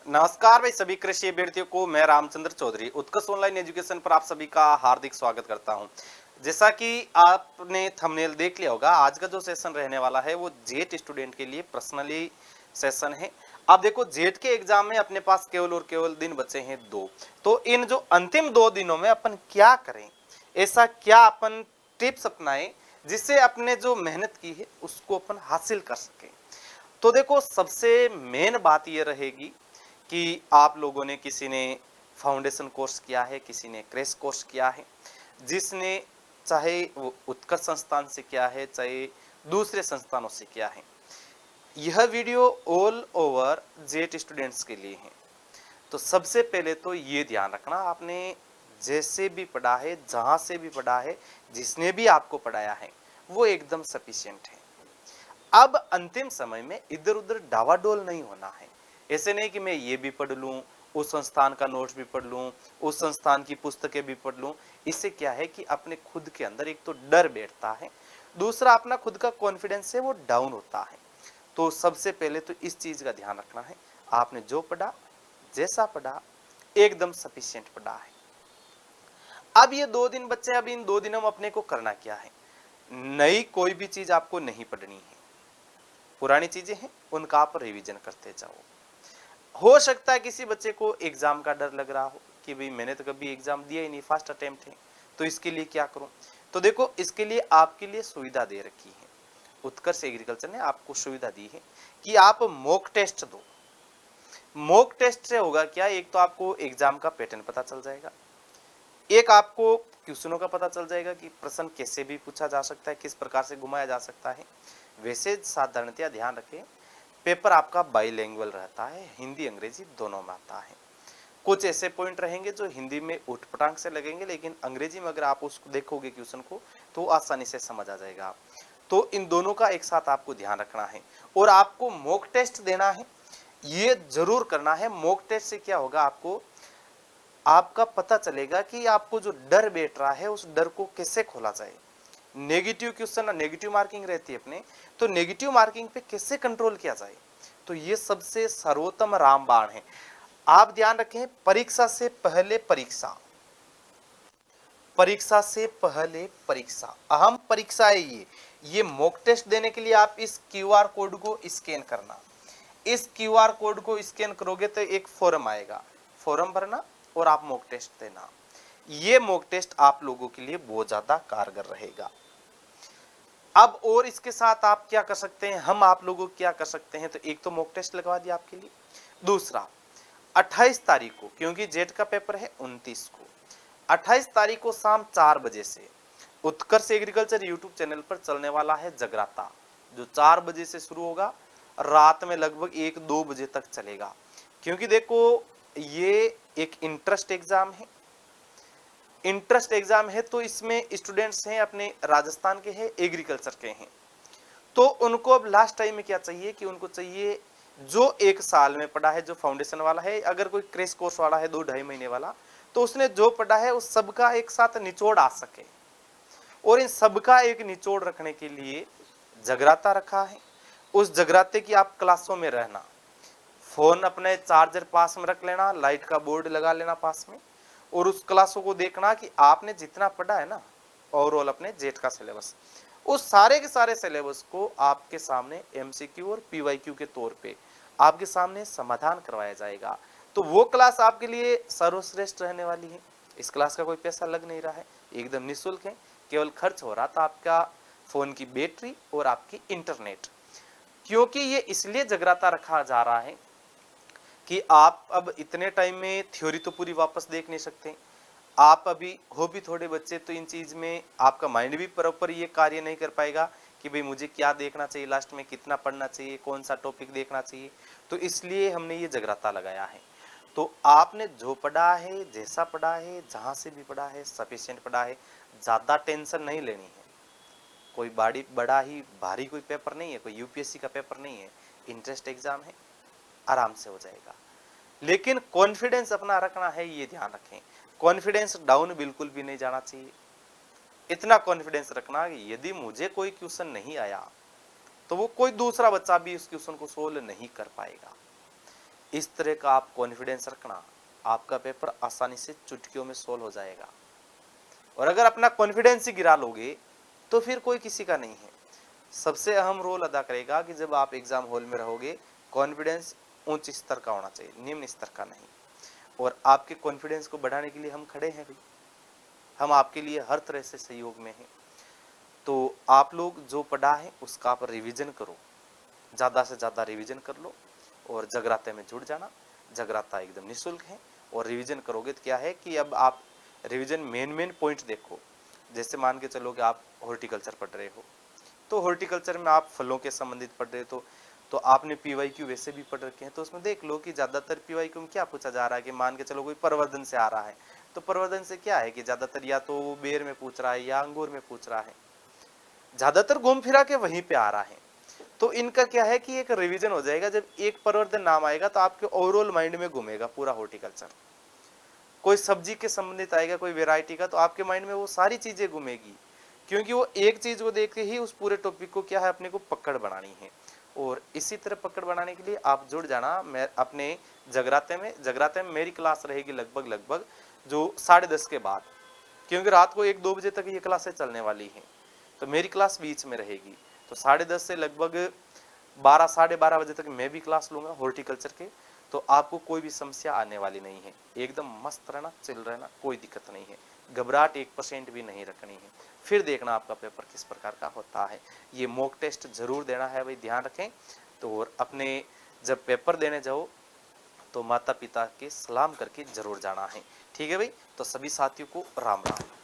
नमस्कार भाई सभी कृषि अभ्यर्थियों को। मैं रामचंद्र चौधरी उत्कर्ष ऑनलाइन एजुकेशन पर आप सभी का हार्दिक स्वागत करता हूं। जैसा कि आपने थंबनेल देख लिया होगा, आज का जो सेशन रहने वाला है वो जेट स्टूडेंट के लिए पर्सनली सेशन है। अब देखो, जेट के एग्जाम में अपने पास केवल और केवल दिन बचे हैं 2। तो इन जो अंतिम 2 दिनों में अपन क्या करें, ऐसा क्या अपन टिप्स अपनाएं जिससे अपने जो मेहनत की है उसको अपन हासिल कर सकें। तो देखो, सबसे मेन बात यह रहेगी कि आप लोगों ने, किसी ने फाउंडेशन कोर्स किया है, किसी ने क्रैश कोर्स किया है, जिसने चाहे वो उत्कर्ष संस्थान से किया है चाहे दूसरे संस्थानों से किया है, यह video all over jet students के लिए है। तो सबसे पहले तो ये ध्यान रखना, आपने जैसे भी पढ़ा है, जहां से भी पढ़ा है, जिसने भी आपको पढ़ाया है, वो एकदम सफिशिएंट है। अब अंतिम समय में इधर उधर डावाडोल नहीं होना है। ऐसे नहीं कि मैं ये भी पढ़ लूं, उस संस्थान का नोट्स भी पढ़ लूं, उस संस्थान की पुस्तकें भी पढ़ लूं। इससे क्या है कि अपने खुद के अंदर एक तो डर बैठता है, दूसरा अपना खुद का कॉन्फिडेंस है वो डाउन होता है। तो सबसे पहले तो इस चीज का ध्यान रखना है, आपने जो पढ़ा, जैसा पढ़ा, एकदम सफिशिएंट पढ़ा है। अब ये 2 दिन बच्चे, अब इन 2 दिनों में अपने को करना क्या है। नई कोई भी चीज आपको नहीं पढ़नी है, पुरानी चीजें हैं उनका आप रिवीजन करते जाओ। हो सकता है किसी बच्चे को एग्जाम का डर लग रहा हो कि भाई मैंने तो कभी एग्जाम दिया ही नहीं, फर्स्ट अटेम्प्ट है, तो इसके लिए क्या करूं। तो देखो, इसके लिए आपके लिए सुविधा दे रखी है, उत्कर्ष एग्रीकल्चर ने आपको सुविधा दी है कि आप मॉक टेस्ट दो। मॉक टेस्ट से होगा क्या, एक तो आपको एग्जाम का पैटर्न पता चल जाएगा, एक आपको क्वेश्चनों का पता चल जाएगा कि प्रश्न कैसे भी पूछा जा सकता है, किस प्रकार से घुमाया जा सकता है। वैसे साधारणतया ध्यान रखें, पेपर आपका बाईलैंग्वेज रहता है, हिंदी अंग्रेजी दोनों में आता है। कुछ ऐसे पॉइंट रहेंगे जो हिंदी में उठपटांग से लगेंगे, लेकिन अंग्रेजी में अगर आप उसको देखोगे क्वेश्चन को तो आसानी से समझ आ जाएगा। तो इन दोनों का एक साथ आपको ध्यान रखना है और आपको मॉक टेस्ट देना है, ये जरूर करना है। मॉक टेस्ट से क्या होगा, आपको आपका पता चलेगा कि आपको जो डर बैठ रहा है उस डर को कैसे खोला जाए। नेगेटिव क्वेश्चन, नेगेटिव मार्किंग रहती है अपने, तो नेगेटिव मार्किंग पे कैसे कंट्रोल किया जाए, तो ये सबसे सर्वोत्तम रामबाण है। आप ध्यान रखें, परीक्षा से पहले परीक्षा, परीक्षा से पहले परीक्षा, अहम परीक्षा है ये मॉक टेस्ट देने के लिए आप इस क्यूआर कोड को स्कैन करना। इस क्यूआर कोड को स्कैन करोगे तो एक फॉर्म आएगा, फॉर्म भरना और आप मॉक टेस्ट देना। ये मॉक टेस्ट आप लोगों के लिए बहुत ज्यादा कारगर रहेगा। अब और इसके साथ आप क्या कर सकते हैं, हम आप लोगों क्या कर सकते हैं, तो एक तो मॉक टेस्ट लगवा दिया आपके लिए, दूसरा 28 तारीख को, क्योंकि जेट का पेपर है 29 को, 28 तारीख को शाम 4 बजे से उत्कर्ष एग्रीकल्चर यूट्यूब चैनल पर चलने वाला है जगराता, जो 4 बजे से शुरू होगा, रात में लगभग 1-2 बजे तक चलेगा। क्योंकि देखो, ये एक इंटरेस्ट एग्जाम है, इंटरेस्ट एग्जाम है, तो इसमें स्टूडेंट्स हैं अपने राजस्थान के हैं, एग्रीकल्चर के हैं, तो उनको अब लास्ट टाइम में क्या चाहिए कि उनको चाहिए जो 1 साल में पढ़ा है, जो फाउंडेशन वाला है, अगर कोई क्रैश कोर्स वाला है 2-2.5 महीने वाला, तो उसने जो पढ़ा है उस सबका एक साथ निचोड़ आ सके। और इन सबका एक निचोड़ रखने के लिए जगराता रखा है। उस जगराते की आप क्लासों में रहना, फोन अपने चार्जर पास में रख लेना, लाइट का बोर्ड लगा लेना पास में, और उस क्लासों को देखना कि आपने जितना पढ़ा है ना ओवरऑल अपने जेट का सिलेबस, उस सारे के सारे सिलेबस को आपके सामने एमसीक्यू और पीवाईक्यू के तौर पे आपके सामने समाधान करवाया जाएगा। तो वो क्लास आपके लिए सर्वश्रेष्ठ रहने वाली है। इस क्लास का कोई पैसा लग नहीं रहा है, एकदम निःशुल्क है, केवल खर्च हो रहा था आपका फोन की बैटरी और आपकी इंटरनेट। क्योंकि ये इसलिए जगराता रखा जा रहा है कि आप अब इतने टाइम में थ्योरी तो पूरी वापस देख नहीं सकते, आप अभी हो भी थोड़े बच्चे, तो इन चीज में आपका माइंड भी प्रॉपर ये कार्य नहीं कर पाएगा कि भाई मुझे क्या देखना चाहिए, लास्ट में कितना पढ़ना चाहिए, कौन सा टॉपिक देखना चाहिए। तो इसलिए हमने ये जगराता लगाया है। तो आपने जो पढ़ा है, जैसा पढ़ा है, जहां से भी पढ़ा है, सफिशिएंट पढ़ा है, ज्यादा टेंशन नहीं लेनी है। कोई बड़ा ही भारी कोई पेपर नहीं है, कोई यूपीएससी का पेपर नहीं है, इंटरेस्ट एग्जाम है, आराम से हो जाएगा। लेकिन कॉन्फिडेंस अपना रखना है, ये ध्यान रखें, कॉन्फिडेंस डाउन बिल्कुल भी नहीं जाना चाहिए। इतना कॉन्फिडेंस रखना कि यदि मुझे कोई क्वेश्चन नहीं आया तो वो कोई दूसरा बच्चा भी उस क्वेश्चन को सोल्व नहीं कर पाएगा। इस तरह का आप कॉन्फिडेंस रखना, आपका पेपर आसानी से चुटकियों में सोल्व हो जाएगा। और अगर अपना कॉन्फिडेंस ही गिरा लोगे तो फिर कोई किसी का नहीं है। सबसे अहम रोल अदा करेगा कि जब आप एग्जाम हॉल में रहोगे, कॉन्फिडेंस उच्च स्तर का होना चाहिए, निम्न स्तर का नहीं। और आपके कॉन्फिडेंस को बढ़ाने के लिए हम खड़े हैं भाई, हम आपके लिए हर तरह से सहयोग में हैं। तो आप लोग जो पढ़ा है उसका आप रिवीजन करो, ज़्यादा से ज़्यादा रिवीजन कर लो और जगराते में जुड़ जाना। जगराता एकदम निःशुल्क है और रिवीजन करोगे तो क्या है कि अब आप रिवीजन मेन पॉइंट देखो। जैसे मान के चलो कि आप हॉर्टिकल्चर पढ़ रहे हो, तो हॉर्टिकल्चर में आप फलों के संबंधित पढ़ रहे हो, तो आपने पीवाईक्यू वैसे भी पढ़ रखे हैं, तो उसमें देख लो कि ज़्यादातर पीवाईक्यू में क्या पूछा जा रहा है कि मान के चलो कोई प्रवर्धन से आ रहा है, तो प्रवर्धन से क्या है कि ज़्यादातर या तो बेर में पूछ रहा है या अंगूर में पूछ रहा है, ज़्यादातर घूम फिरा के वहीं पे आ रहा है। तो इनका क्या है कि एक रिवीजन हो जाएगा, जब एक प्रवर्धन नाम आएगा तो आपके ओवरऑल माइंड में घूमेगा पूरा हॉर्टिकल्चर। कोई सब्जी के संबंधित आएगा, कोई वेराइटी का, तो आपके माइंड में वो सारी चीजें घूमेगी, क्योंकि वो एक चीज को देख के ही उस पूरे टॉपिक को क्या है अपने को पकड़ बनानी है। और इसी तरह पकड़ बनाने के लिए आप जुड़ जाना मैं अपने जगराते में मेरी क्लास रहेगी लगभग जो 10:30 के बाद, क्योंकि रात को 1-2 बजे तक ये क्लासें चलने वाली हैं, तो मेरी क्लास बीच में रहेगी। तो 10:30 से लगभग 12 साढ़े 12 बजे तक मैं भी क्लास लूंगा हॉर्टिकल्चर के। तो आपको कोई भी समस्या आने वाली नहीं है, एकदम मस्त रहना, चिल रहना, कोई दिक्कत नहीं है, घबराहट 1% भी नहीं रखनी है। फिर देखना आपका पेपर किस प्रकार का होता है। ये मॉक टेस्ट जरूर देना है भाई, ध्यान रखें। तो और अपने जब पेपर देने जाओ तो माता पिता के सलाम करके जरूर जाना है, ठीक है भाई। तो सभी साथियों को राम राम।